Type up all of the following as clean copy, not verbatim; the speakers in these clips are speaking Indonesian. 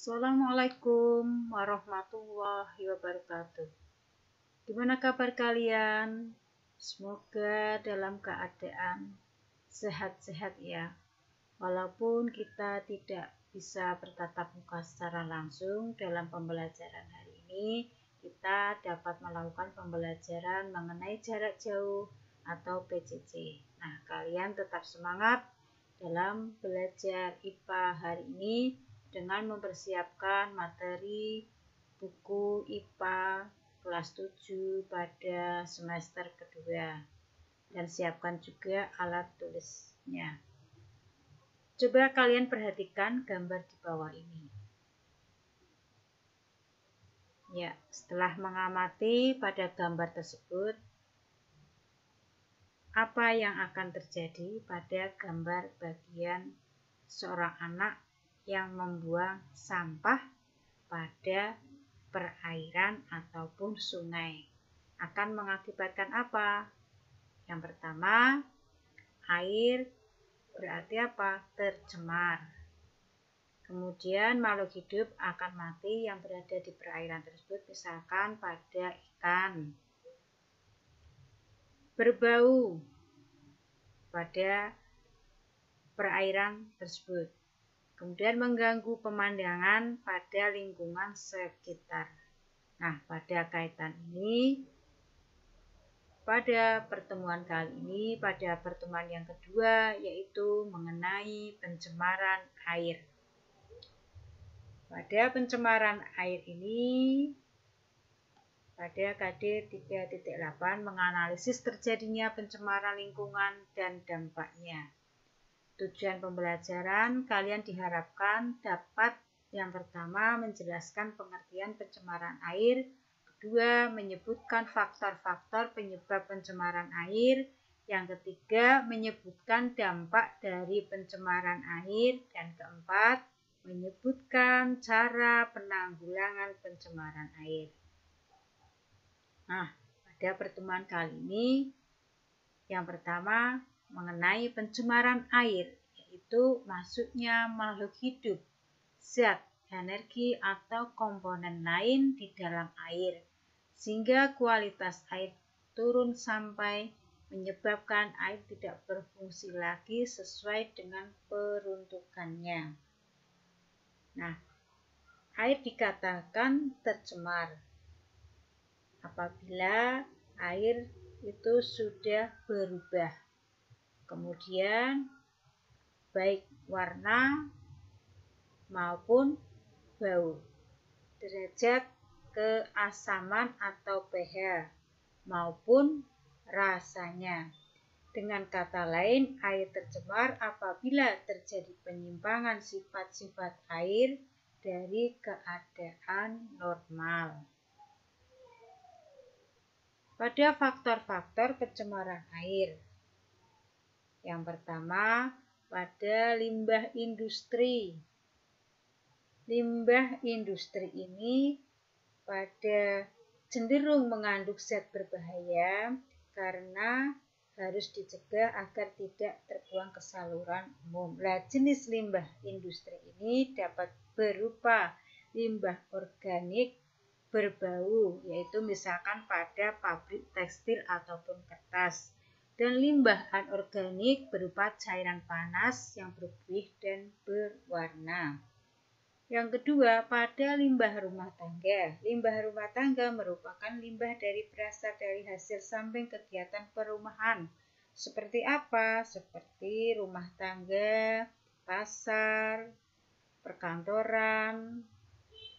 Assalamualaikum warahmatullahi wabarakatuh. Gimana kabar kalian? Semoga dalam keadaan sehat-sehat ya. Walaupun kita tidak bisa bertatap muka secara langsung dalam pembelajaran hari ini, kita dapat melakukan pembelajaran mengenai jarak jauh atau PJJ. Nah, kalian tetap semangat dalam belajar IPA hari ini dengan mempersiapkan materi buku IPA kelas 7 pada semester kedua, dan siapkan juga alat tulisnya. Coba kalian perhatikan gambar di bawah ini. Ya, setelah mengamati pada gambar tersebut, apa yang akan terjadi pada gambar bagian seorang anak yang membuang sampah pada perairan ataupun sungai? Akan mengakibatkan apa? Yang pertama, air berarti apa? Tercemar. Kemudian makhluk hidup akan mati yang berada di perairan tersebut, misalkan pada ikan. Berbau pada perairan tersebut. Kemudian mengganggu pemandangan pada lingkungan sekitar. Nah, pada kaitan ini, pada pertemuan kali ini, pada pertemuan yang kedua, yaitu mengenai pencemaran air. Pada pencemaran air ini, pada KD 3.8 menganalisis terjadinya pencemaran lingkungan dan dampaknya. Tujuan pembelajaran kalian diharapkan dapat yang pertama menjelaskan pengertian pencemaran air, kedua menyebutkan faktor-faktor penyebab pencemaran air, yang ketiga menyebutkan dampak dari pencemaran air, dan keempat menyebutkan cara penanggulangan pencemaran air. Nah, pada pertemuan kali ini yang pertama mengenai pencemaran air, yaitu masuknya makhluk hidup, zat, energi, atau komponen lain di dalam air, sehingga kualitas air turun sampai menyebabkan air tidak berfungsi lagi sesuai dengan peruntukannya. Nah, air dikatakan tercemar apabila air itu sudah berubah, kemudian baik warna maupun bau, derajat keasaman atau pH maupun rasanya. Dengan kata lain, air tercemar apabila terjadi penyimpangan sifat-sifat air dari keadaan normal. Pada faktor-faktor pencemaran air, yang pertama pada limbah industri. Limbah industri ini pada cenderung mengandung zat berbahaya karena harus dicegah agar tidak terbuang ke saluran umum. Jenis limbah industri ini dapat berupa limbah organik berbau, yaitu misalkan pada pabrik tekstil ataupun kertas, dan limbah anorganik berupa cairan panas yang berbuih dan berwarna. Yang kedua, pada limbah rumah tangga. Limbah rumah tangga merupakan limbah berasal dari hasil samping kegiatan perumahan. Seperti apa? Seperti rumah tangga, pasar, perkantoran,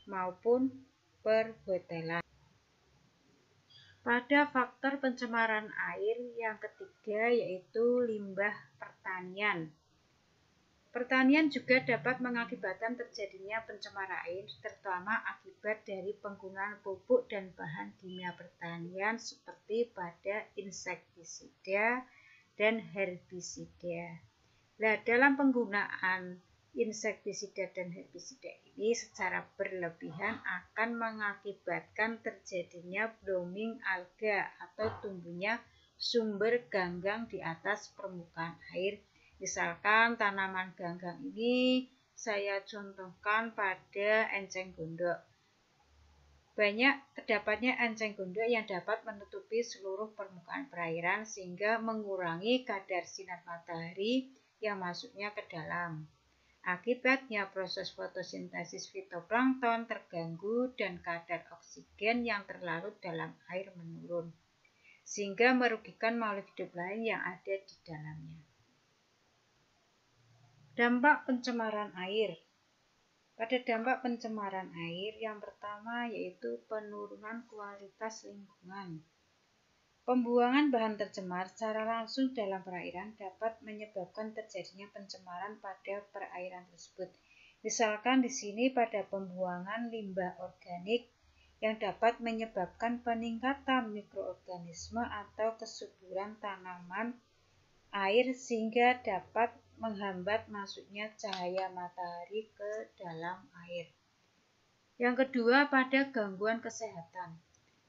maupun perhotelan. Pada faktor pencemaran air yang ketiga, yaitu limbah pertanian. Pertanian juga dapat mengakibatkan terjadinya pencemaran air, terutama akibat dari penggunaan pupuk dan bahan kimia pertanian seperti pada insektisida dan herbisida. Nah, dalam penggunaan insektisida dan herbisida ini secara berlebihan akan mengakibatkan terjadinya blooming alga atau tumbuhnya sumber ganggang di atas permukaan air. Misalkan tanaman ganggang ini saya contohkan pada enceng gondok. Banyak terdapatnya enceng gondok yang dapat menutupi seluruh permukaan perairan sehingga mengurangi kadar sinar matahari yang masuknya ke dalam. Akibatnya proses fotosintesis fitoplankton terganggu dan kadar oksigen yang terlarut dalam air menurun, sehingga merugikan makhluk hidup lain yang ada di dalamnya. Dampak pencemaran air. Pada dampak pencemaran air, yang pertama yaitu penurunan kualitas lingkungan. Pembuangan bahan tercemar secara langsung dalam perairan dapat menyebabkan terjadinya pencemaran pada perairan tersebut. Misalkan di sini pada pembuangan limbah organik yang dapat menyebabkan peningkatan mikroorganisme atau kesuburan tanaman air sehingga dapat menghambat masuknya cahaya matahari ke dalam air. Yang kedua, pada gangguan kesehatan.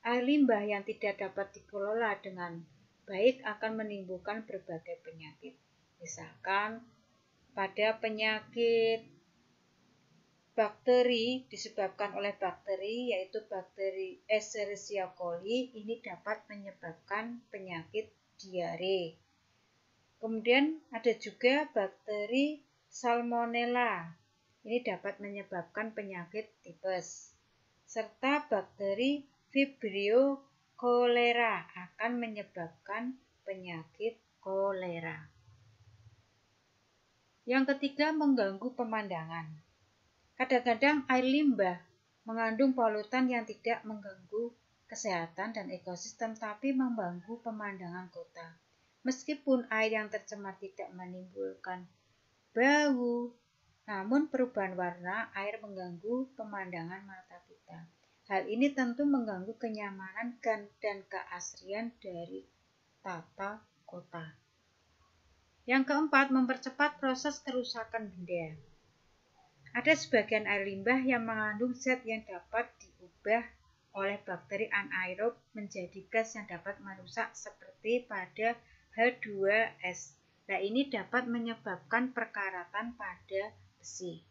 Air limbah yang tidak dapat dikelola dengan baik akan menimbulkan berbagai penyakit. Misalkan pada penyakit bakteri disebabkan oleh bakteri yaitu bakteri Escherichia coli, ini dapat menyebabkan penyakit diare. Kemudian ada juga bakteri Salmonella. Ini dapat menyebabkan penyakit tipes. Serta bakteri Vibrio cholera akan menyebabkan penyakit kolera. Yang ketiga, mengganggu pemandangan. Kadang-kadang air limbah mengandung polutan yang tidak mengganggu kesehatan dan ekosistem tapi mengganggu pemandangan kota. Meskipun air yang tercemar tidak menimbulkan bau, namun perubahan warna air mengganggu pemandangan mata kita. Hal ini tentu mengganggu kenyamanan dan keasrian dari tata kota. Yang keempat, mempercepat proses kerusakan benda. Ada sebagian air limbah yang mengandung zat yang dapat diubah oleh bakteri anaerob menjadi gas yang dapat merusak seperti pada H2S. Nah, ini dapat menyebabkan perkaratan pada besi.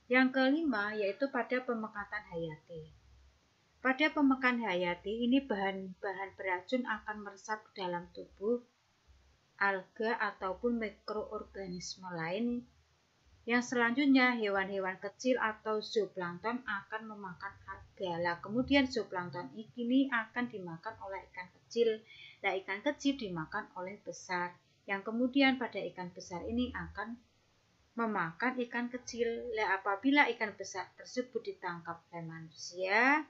Yang kelima yaitu pada pemekatan hayati. Pada pemekatan hayati ini bahan-bahan beracun akan meresap ke dalam tubuh alga ataupun mikroorganisme lain yang selanjutnya hewan-hewan kecil atau zooplankton akan memakan alga. Lah, kemudian zooplankton ini akan dimakan oleh ikan kecil. Nah, ikan kecil dimakan oleh besar. Yang kemudian pada ikan besar ini akan memakan ikan kecil. Nah, apabila ikan besar tersebut ditangkap oleh manusia,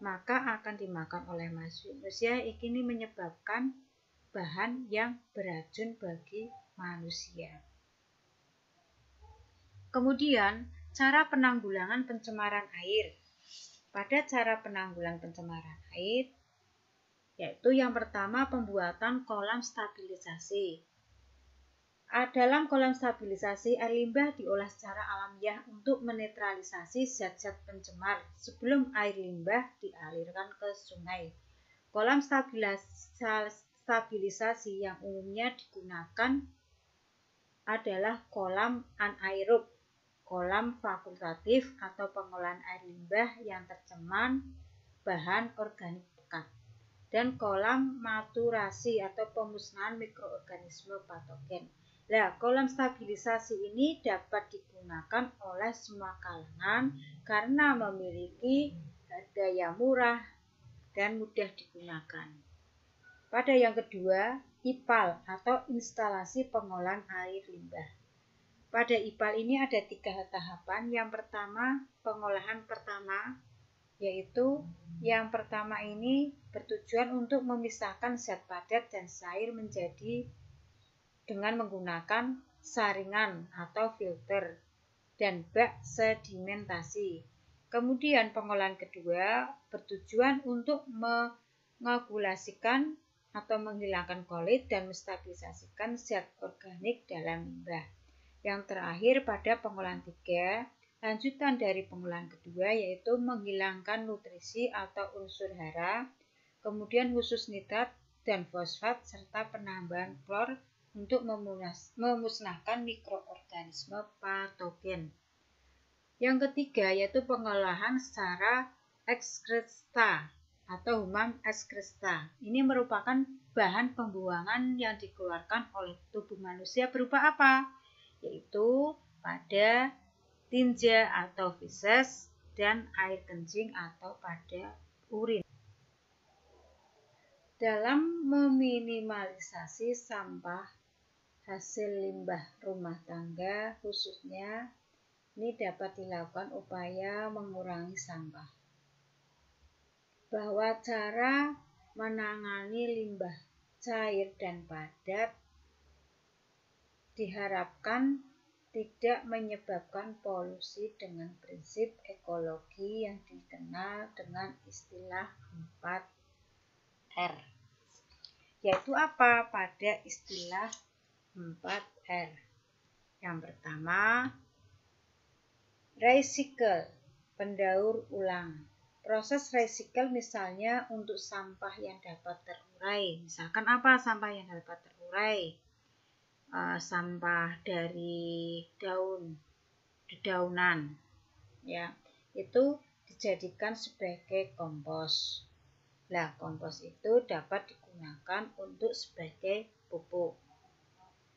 maka akan dimakan oleh manusia. Ini menyebabkan bahan yang beracun bagi manusia. Kemudian, cara penanggulangan pencemaran air. Pada cara penanggulangan pencemaran air, yaitu yang pertama pembuatan kolam stabilisasi. Dalam kolam stabilisasi, air limbah diolah secara alamiah untuk menetralisasi zat-zat pencemar sebelum air limbah dialirkan ke sungai. Kolam stabilisasi yang umumnya digunakan adalah kolam anaerob, kolam fakultatif atau pengolahan air limbah yang tercemar bahan organik pekat, dan kolam maturasi atau pemusnahan mikroorganisme patogen. Nah, kolam stabilisasi ini dapat digunakan oleh semua kalangan karena memiliki daya murah dan mudah digunakan. Pada yang kedua, IPAL atau instalasi pengolahan air limbah. Pada IPAL ini ada 3 tahapan. Yang pertama, pengolahan pertama, yaitu yang pertama ini bertujuan untuk memisahkan zat padat dan cair menjadi dengan menggunakan saringan atau filter dan bak sedimentasi. Kemudian pengolahan kedua bertujuan untuk mengagulasikan atau menghilangkan kolit dan menstabilisasikan zat organik dalam limbah. Yang terakhir pada pengolahan 3, lanjutan dari pengolahan kedua yaitu menghilangkan nutrisi atau unsur hara, kemudian khusus nitrat dan fosfat serta penambahan klor untuk memusnahkan mikroorganisme patogen. Yang ketiga yaitu pengolahan secara ekskreta atau human ekskreta. Ini merupakan bahan pembuangan yang dikeluarkan oleh tubuh manusia berupa apa? Yaitu pada tinja atau feses dan air kencing atau pada urin. Dalam meminimalisasi sampah hasil limbah rumah tangga khususnya, ini dapat dilakukan upaya mengurangi sampah. Bahwa cara menangani limbah cair dan padat diharapkan tidak menyebabkan polusi dengan prinsip ekologi yang dikenal dengan istilah 4R. Yaitu apa pada istilah 4R? Yang pertama, recycle, pendaur ulang. Proses recycle misalnya untuk sampah yang dapat terurai. Misalkan apa sampah yang dapat terurai? Sampah dari dedaunan, ya, itu dijadikan sebagai kompos. Nah, kompos itu dapat digunakan untuk sebagai pupuk.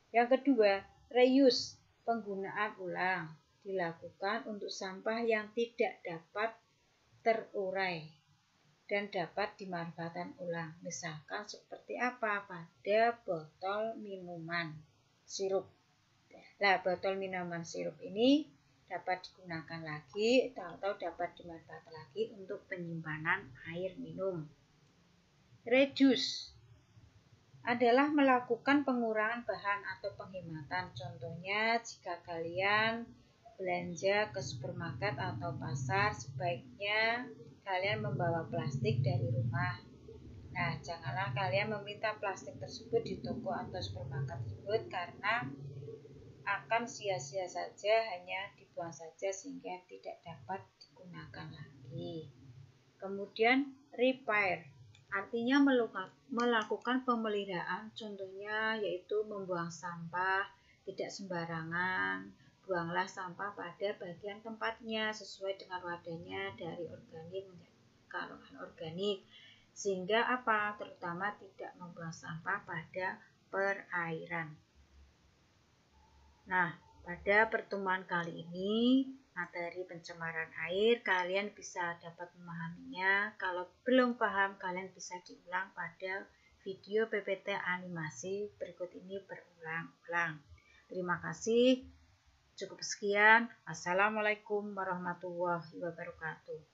Yang kedua, reuse, penggunaan ulang. Dilakukan untuk sampah yang tidak dapat terurai dan dapat dimanfaatkan ulang. Misalkan seperti apa? Pada botol minuman sirup. Nah, botol minuman sirup ini dapat digunakan lagi atau dapat dimanfaatkan lagi untuk penyimpanan air minum. Reduce adalah melakukan pengurangan bahan atau penghematan. Contohnya, jika kalian belanja ke supermarket atau pasar, sebaiknya kalian membawa plastik dari rumah. Nah, janganlah kalian meminta plastik tersebut di toko atau supermarket tersebut karena akan sia-sia saja, hanya dibuang saja sehingga tidak dapat digunakan lagi. Kemudian repair, artinya melakukan pemeliharaan, contohnya yaitu membuang sampah tidak sembarangan. Buanglah sampah pada bagian tempatnya sesuai dengan wadahnya dari organik ke anorganik. Sehingga apa? Terutama tidak membuang sampah pada perairan. Nah, pada pertemuan kali ini materi pencemaran air kalian bisa dapat memahaminya. Kalau belum paham, kalian bisa diulang pada video PPT animasi berikut ini berulang-ulang. Terima kasih. Cukup sekian. Assalamualaikum warahmatullahi wabarakatuh.